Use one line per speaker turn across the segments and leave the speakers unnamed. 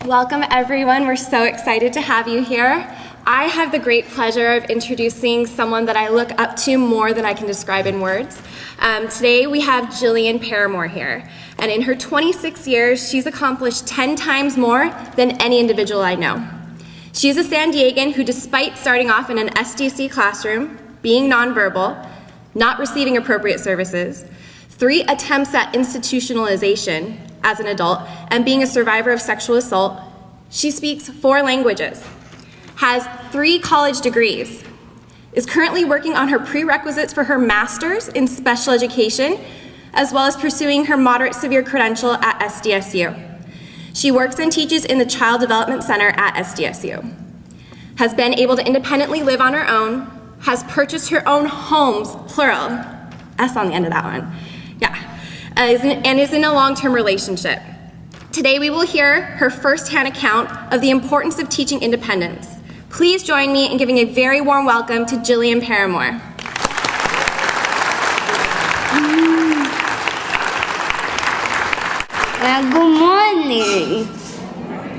Welcome everyone, we're so excited to have you here. I have the great pleasure of introducing someone that I look up to more than I can describe in words. Today we have Jillian Parramore here, and in her 26 years, she's accomplished 10 times more than any individual I know. She's a San Diegan who, despite starting off in an SDC classroom, being nonverbal, not receiving appropriate services, 3 attempts at institutionalization as an adult, and being a survivor of sexual assault, she speaks 4 languages, has 3 college degrees, is currently working on her prerequisites for her master's in special education, as well as pursuing her moderate severe credential at SDSU. She works and teaches in the Child Development Center at SDSU, has been able to independently live on her own, has purchased her own homes, plural, S on the end of that one, yeah, and is in a long-term relationship. Today we will hear her first-hand account of the importance of teaching independence. Please join me in giving a very warm welcome to Jillian Parramore.
Well, good morning.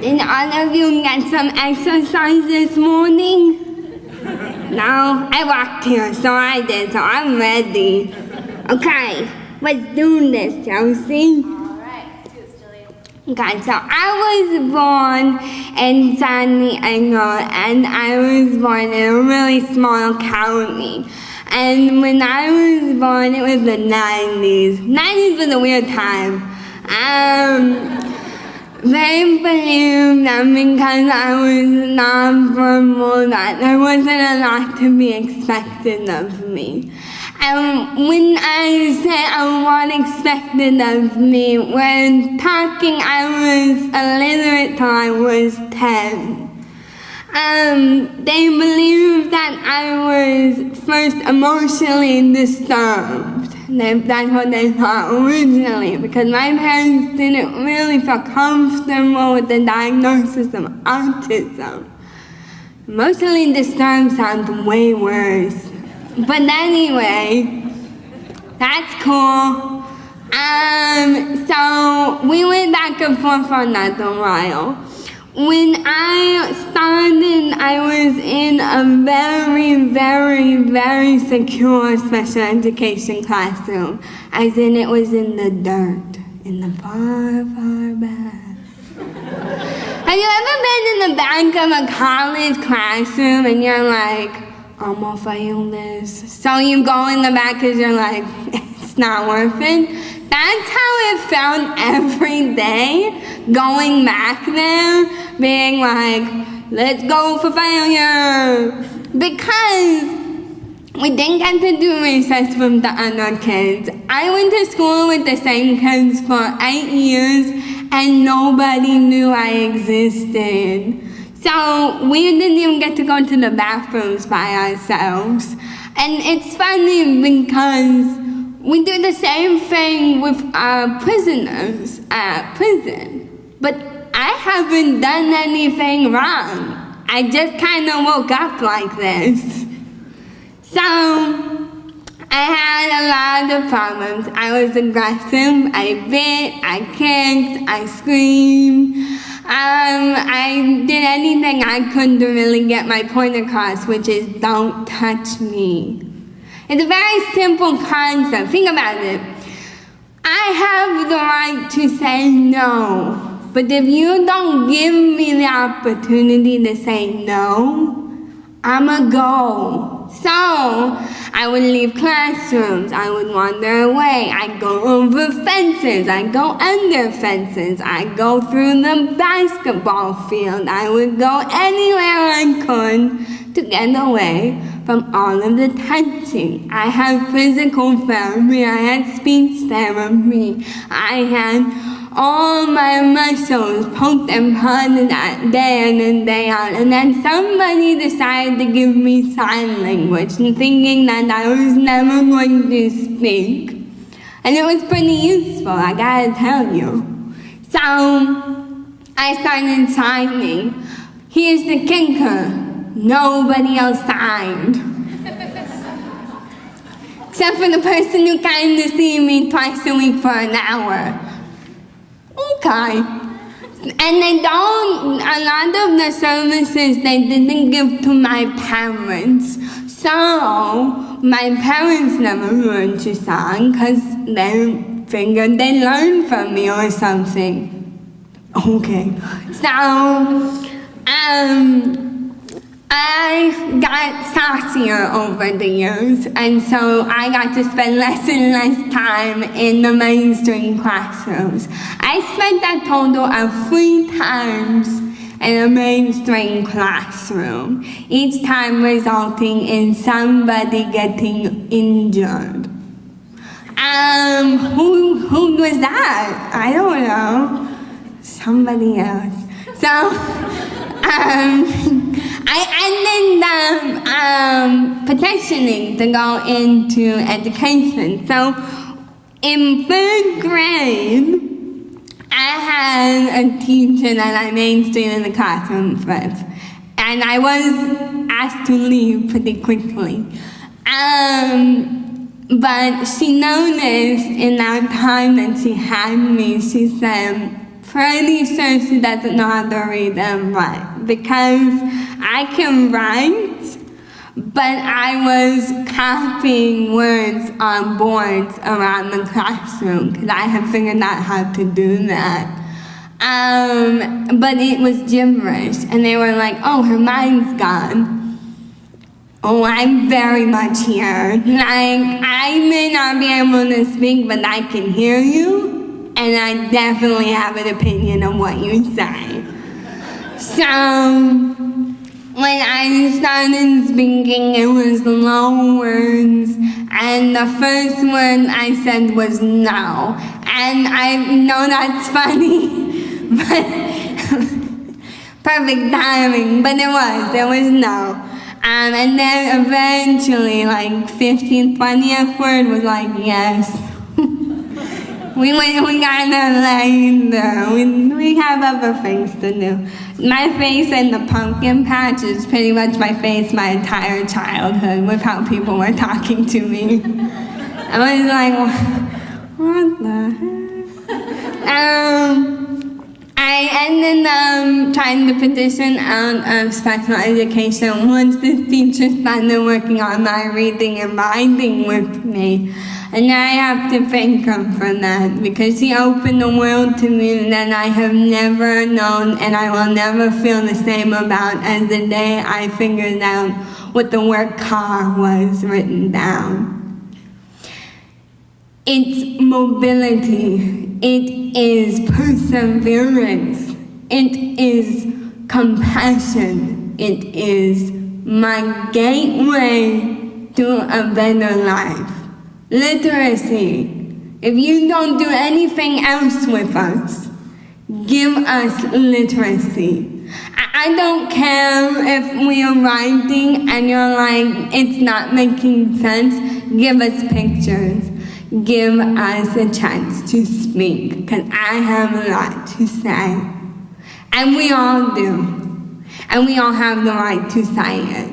Did all of you get some exercise this morning? No, I walked here, so I did, so I'm ready. Okay, let's do this, Chelsea.
Alright, let's do this, Jillian.
Okay, so I was born in San Diego, and I was born in a really small county. And when I was born, it was the 90s. 90s was a weird time. They believed that because I was nonverbal that there wasn't a lot to be expected of me. And when I say what expected of me, when talking I was illiterate till I was 10. They believed that I was first emotionally disturbed. That's what they thought originally, because my parents didn't really feel comfortable with the diagnosis of autism. Emotionally disturbed sounds way worse. But anyway, that's cool. So we went back and forth on that a while. When I started, I was in a very, very, very secure special education classroom, as in it was in the dirt, in the far, far back. Have you ever been in the back of a college classroom and you're like, I'm gonna fail this? So you go in the back because you're like, it's not worth it. That's how it felt every day, going back there, being like, let's go for failure. Because we didn't get to do recess with the other kids. I went to school with the same kids for 8 years and nobody knew I existed. So we didn't even get to go to the bathrooms by ourselves. And it's funny because we do the same thing with prisoners at prison. But I haven't done anything wrong. I just kind of woke up like this. So I had a lot of problems. I was aggressive, I bit, I kicked, I screamed. I did anything I could to really get my point across, which is don't touch me. It's a very simple concept. Think about it. I have the right to say no, but if you don't give me the opportunity to say no, I'ma go. So I would leave classrooms, I would wander away, I'd go over fences, I'd go under fences, I'd go through the basketball field, I would go anywhere I could to get away from all of the touching. I had physical therapy, I had speech therapy, I had all my muscles poked and prodded at day in and day out, and then somebody decided to give me sign language, thinking that I was never going to speak. And it was pretty useful, I gotta tell you. So I started signing. Here's the kicker, nobody else signed. Except for the person who came to see me twice a week for an hour. Okay. And they don't, a lot of the services they didn't give to my parents. So my parents never learned to sing because they figured they learned from me or something. Okay. So, I got sassier over the years, and so I got to spend less and less time in the mainstream classrooms. I spent a total of 3 times in a mainstream classroom, each time resulting in somebody getting injured. Who was that? I don't know. Somebody else. So, I ended up petitioning to go into education. So, in 3rd grade, I had a teacher that I mainstreamed in the classroom with, and I was asked to leave pretty quickly. But she noticed in that time that she had me, she said, pretty sure she doesn't know how to read and write, because I can write, but I was copying words on boards around the classroom, because I had figured out how to do that. But it was gibberish, and they were like, oh, her mind's gone. Oh, I'm very much here. Like, I may not be able to speak, but I can hear you, and I definitely have an opinion on what you say. So, when I started speaking, it was long words, and the first word I said was no. And I know that's funny, but perfect timing, but it was no. And then eventually, like 15th, 20th word was like yes. we got there later. We have other things to do. My face in the pumpkin patch is pretty much my face my entire childhood with how people were talking to me. I was like, what the heck? I ended up trying to petition out of special education once this teacher started working on my reading and writing with me. And I have to thank her for that, because she opened the world to me that I have never known and I will never feel the same about as the day I figured out what the word car was written down. It's mobility. It is perseverance. It is compassion. It is my gateway to a better life. Literacy. If you don't do anything else with us, give us literacy. I don't care if we are writing and you're like, it's not making sense. Give us pictures. Give us a chance to speak, because I have a lot to say. And we all do. And we all have the right to say it.